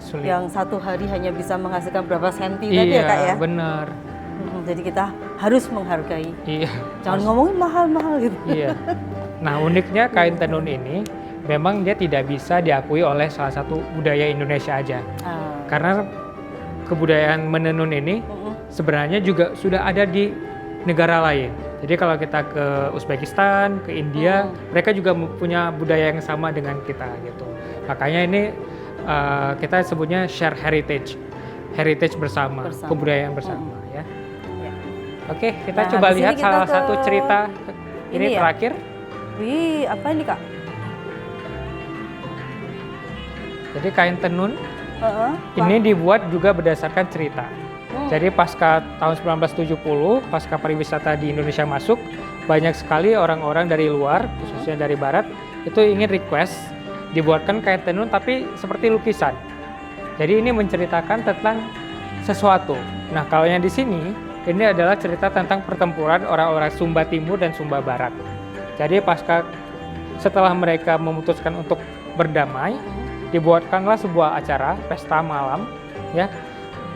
sulit.
yang satu hari hanya bisa menghasilkan berapa senti tadi ya, Kak ya?
Bener.
Jadi kita harus menghargai.
Iya.
Jangan ngomongin mahal-mahal gitu.
Iya. Nah, uniknya kain tenun ini memang dia tidak bisa diakui oleh salah satu budaya Indonesia aja. Karena kebudayaan menenun ini sebenarnya juga sudah ada di negara lain. Jadi kalau kita ke Uzbekistan, ke India, mereka juga punya budaya yang sama dengan kita gitu. Makanya ini kita sebutnya share heritage bersama, kebudayaan bersama ya. Oke, kita
Nah,
coba
habis
lihat
ini kita
salah
ke
satu cerita ini
ini ya?
terakhir.
Wih, apa ini, Kak?
Jadi kain tenun ini dibuat juga berdasarkan cerita. Jadi pasca tahun 1970, pasca pariwisata di Indonesia masuk, banyak sekali orang-orang dari luar, khususnya dari barat, itu ingin request dibuatkan kain tenun tapi seperti lukisan. Jadi ini menceritakan tentang sesuatu. Nah, kalau yang di sini, ini adalah cerita tentang pertempuran orang-orang Sumba Timur dan Sumba Barat. Jadi setelah mereka memutuskan untuk berdamai, dibuatkanlah sebuah acara pesta malam, ya.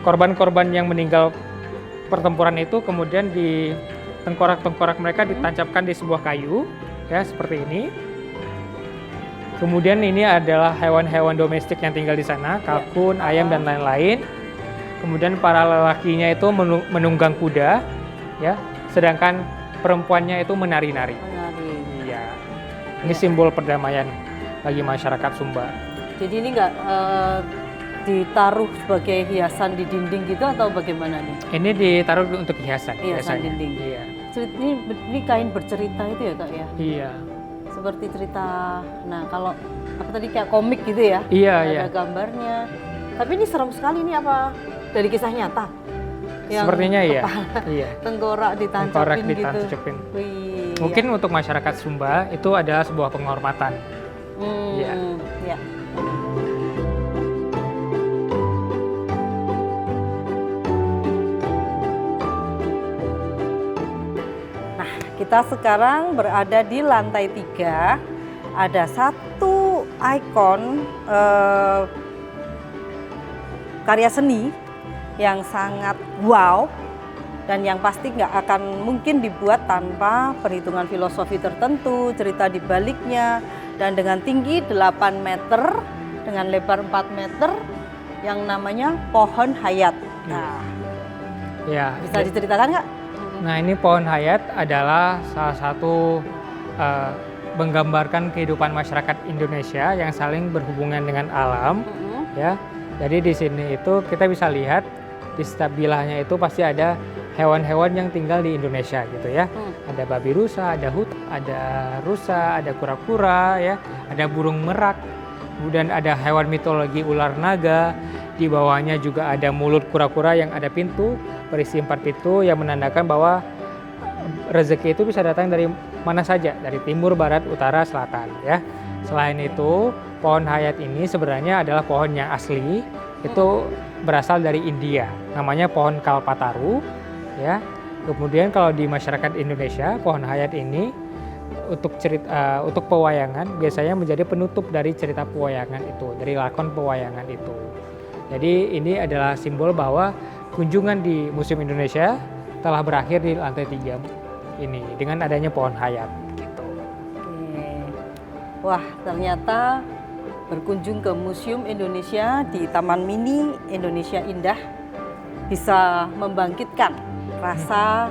Korban-korban yang meninggal pertempuran itu kemudian di tengkorak-tengkorak mereka ditancapkan di sebuah kayu, ya seperti ini. Kemudian ini adalah hewan-hewan domestik yang tinggal di sana, kalkun, ayam dan lain-lain. Kemudian para lelakinya itu menunggang kuda, ya. Sedangkan perempuannya itu menari-nari. Iya. Ini simbol perdamaian bagi masyarakat Sumba.
Jadi ini nggak ditaruh sebagai hiasan di dinding gitu atau bagaimana nih?
Ini ditaruh untuk hiasan.
Hiasan
biasanya.
dinding.
Iya.
Ini kain bercerita itu ya, Kak ya?
Iya.
Seperti cerita, nah kalau apa tadi kayak komik gitu ya?
Iya,
ada
iya.
gambarnya. Tapi ini serem sekali, ini apa dari kisah nyata? Yang
Sepertinya iya.
kepala
Iya.
Tengkorak ditancapin gitu.
Ditancapin.
Wih,
Mungkin untuk masyarakat Sumba itu adalah sebuah penghormatan. Iya.
Ya. Kita sekarang berada di lantai 3. Ada satu ikon karya seni yang sangat wow dan yang pasti nggak akan mungkin dibuat tanpa perhitungan filosofi tertentu, cerita di baliknya, dan dengan tinggi 8 meter dengan lebar 4 meter yang namanya pohon hayat. Nah,
Ya,
bisa diceritakan nggak?
nah ini pohon hayat adalah salah satu menggambarkan kehidupan masyarakat Indonesia yang saling berhubungan dengan alam, ya. Jadi di sini itu kita bisa lihat di setiap bilahnya itu pasti ada hewan-hewan yang tinggal di Indonesia gitu ya. Ada babi rusa, ada ada rusa, ada kura-kura ya, ada burung merak. Kemudian ada hewan mitologi ular naga. Di bawahnya juga ada mulut kura-kura yang ada pintu, berisi 4 pintu yang menandakan bahwa rezeki itu bisa datang dari mana saja, dari timur, barat, utara, selatan ya. Selain itu, pohon hayat ini sebenarnya adalah pohon yang asli, itu berasal dari India, namanya pohon kalpataru ya. Kemudian kalau di masyarakat Indonesia, pohon hayat ini untuk pewayangan biasanya menjadi penutup dari cerita pewayangan itu, dari lakon pewayangan itu. Jadi ini adalah simbol bahwa kunjungan di Museum Indonesia telah berakhir di lantai 3 ini dengan adanya pohon hayat. Gitu.
Oke. Wah, ternyata berkunjung ke Museum Indonesia di Taman Mini Indonesia Indah bisa membangkitkan rasa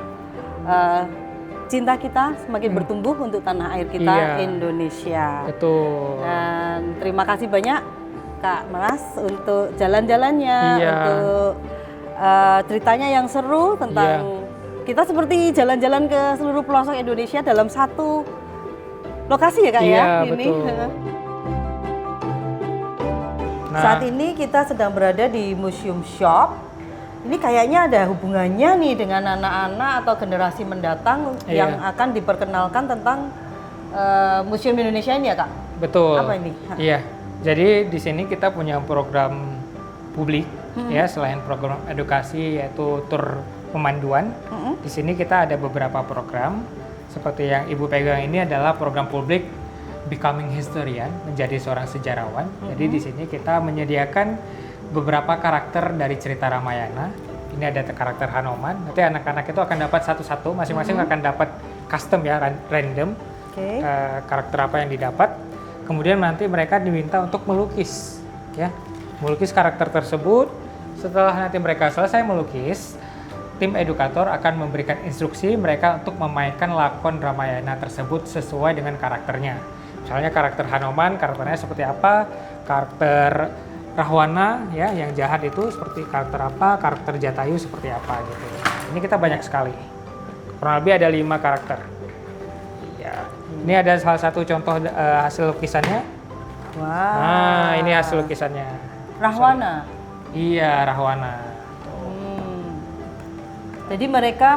cinta kita semakin bertumbuh untuk tanah air kita, Indonesia.
Betul.
Dan terima kasih banyak Kak Mas untuk jalan-jalannya, untuk ceritanya yang seru tentang kita seperti jalan-jalan ke seluruh pelosok Indonesia dalam satu lokasi ya Kak ya ini.
Betul. Nah,
saat ini kita sedang berada di Museum Shop. Ini kayaknya ada hubungannya nih dengan anak-anak atau generasi mendatang yang akan diperkenalkan tentang Museum Indonesia ini ya Kak?
Betul.
Apa ini?
Iya. Jadi di sini kita punya program publik ya, selain program edukasi yaitu tur pemanduan. Di sini kita ada beberapa program seperti yang Ibu pegang ini adalah program publik Becoming Historian, menjadi seorang sejarawan. Jadi di sini kita menyediakan beberapa karakter dari cerita Ramayana. Ini ada karakter Hanoman. Nanti anak-anak itu akan dapat satu-satu, masing-masing akan dapat custom ya, random. Karakter apa yang didapat. Kemudian nanti mereka diminta untuk melukis, ya, melukis karakter tersebut. Setelah nanti mereka selesai melukis, tim edukator akan memberikan instruksi mereka untuk memainkan lakon Ramayana tersebut sesuai dengan karakternya. Misalnya karakter Hanoman, karakternya seperti apa, karakter Rahwana, ya, yang jahat itu seperti karakter apa, karakter Jatayu seperti apa gitu. Ini kita banyak sekali, kurang lebih ada 5 karakter. Ya. Ini ada salah satu contoh hasil lukisannya.
Wow.
Nah, ini hasil lukisannya.
Rahwana.
Iya, Rahwana.
Jadi mereka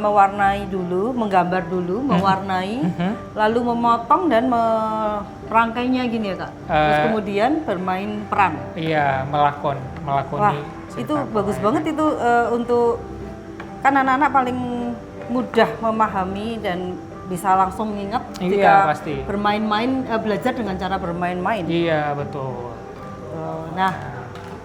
mewarnai dulu, menggambar dulu, mewarnai, lalu memotong dan merangkainya gini ya Kak. Terus kemudian bermain peran.
Iya, melakoni.
Wah, itu bagus banget itu untuk kan anak-anak paling mudah memahami dan bisa langsung ingat jika bermain-main, belajar dengan cara bermain-main.
Iya, betul.
Nah,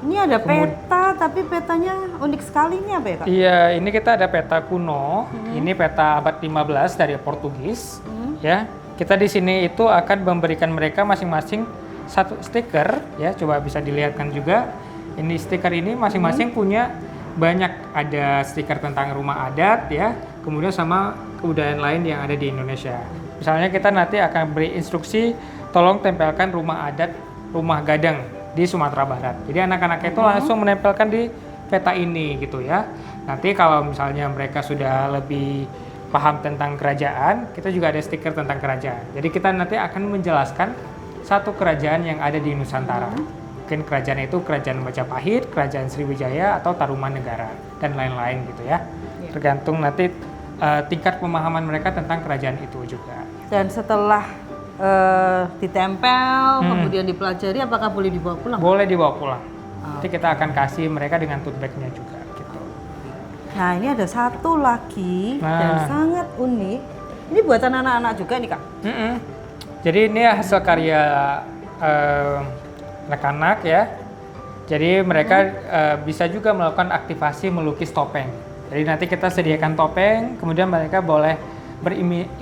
ini ada peta, tapi petanya unik sekali. Ini apa ya Kak?
Iya, ini kita ada peta kuno. Ini peta abad 15 dari Portugis. Ya, kita di sini itu akan memberikan mereka masing-masing satu stiker. Ya, coba bisa dilihatkan juga. Ini stiker ini masing-masing punya banyak, ada stiker tentang rumah adat ya, kemudian sama kebudayaan lain yang ada di Indonesia. Misalnya kita nanti akan beri instruksi, tolong tempelkan rumah adat, rumah gadang di Sumatera Barat. Jadi anak-anak itu langsung menempelkan di peta ini gitu ya. Nanti kalau misalnya mereka sudah lebih paham tentang kerajaan, kita juga ada stiker tentang kerajaan. Jadi kita nanti akan menjelaskan satu kerajaan yang ada di Nusantara. Mungkin kerajaan itu kerajaan Majapahit, kerajaan Sriwijaya, atau Tarumanegara, dan lain-lain gitu ya. Tergantung nanti tingkat pemahaman mereka tentang kerajaan itu juga.
Dan setelah ditempel, kemudian dipelajari, apakah boleh dibawa pulang?
Boleh dibawa pulang. Nanti kita akan kasih mereka dengan tote bag-nya juga gitu.
Nah, ini ada satu lagi dan sangat unik. Ini buatan anak-anak juga nih Kak?
Mm-mm. Jadi ini hasil karya anak-anak ya. Jadi mereka bisa juga melakukan aktivasi melukis topeng. Jadi nanti kita sediakan topeng, kemudian mereka boleh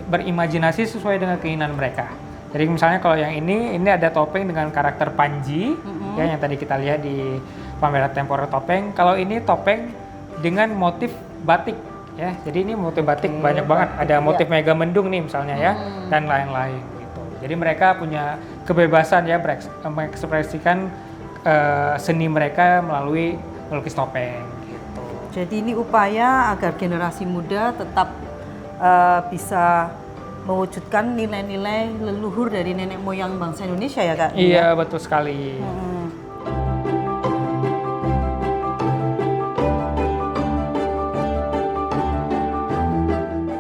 berimajinasi sesuai dengan keinginan mereka. Jadi misalnya kalau yang ini ada topeng dengan karakter Panji, ya yang tadi kita lihat di pameran temporer topeng. Kalau ini topeng dengan motif batik, ya. Jadi ini motif batik banyak banget. Ada motif Mega Mendung nih misalnya ya, dan lain-lain gitu. Jadi mereka punya kebebasan ya mengekspresikan seni mereka melalui melukis topeng. Gitu.
Jadi ini upaya agar generasi muda tetap bisa mewujudkan nilai-nilai leluhur dari nenek moyang bangsa Indonesia ya Kak?
Iya, betul sekali.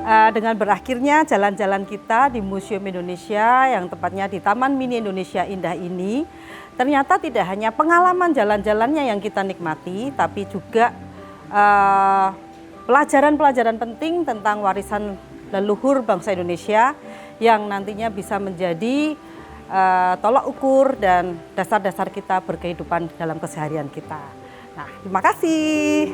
Dengan berakhirnya jalan-jalan kita di Museum Indonesia yang tepatnya di Taman Mini Indonesia Indah ini, ternyata tidak hanya pengalaman jalan-jalannya yang kita nikmati, tapi juga pelajaran-pelajaran penting tentang warisan leluhur bangsa Indonesia yang nantinya bisa menjadi tolak ukur dan dasar-dasar kita berkehidupan dalam keseharian kita. Nah, terima kasih.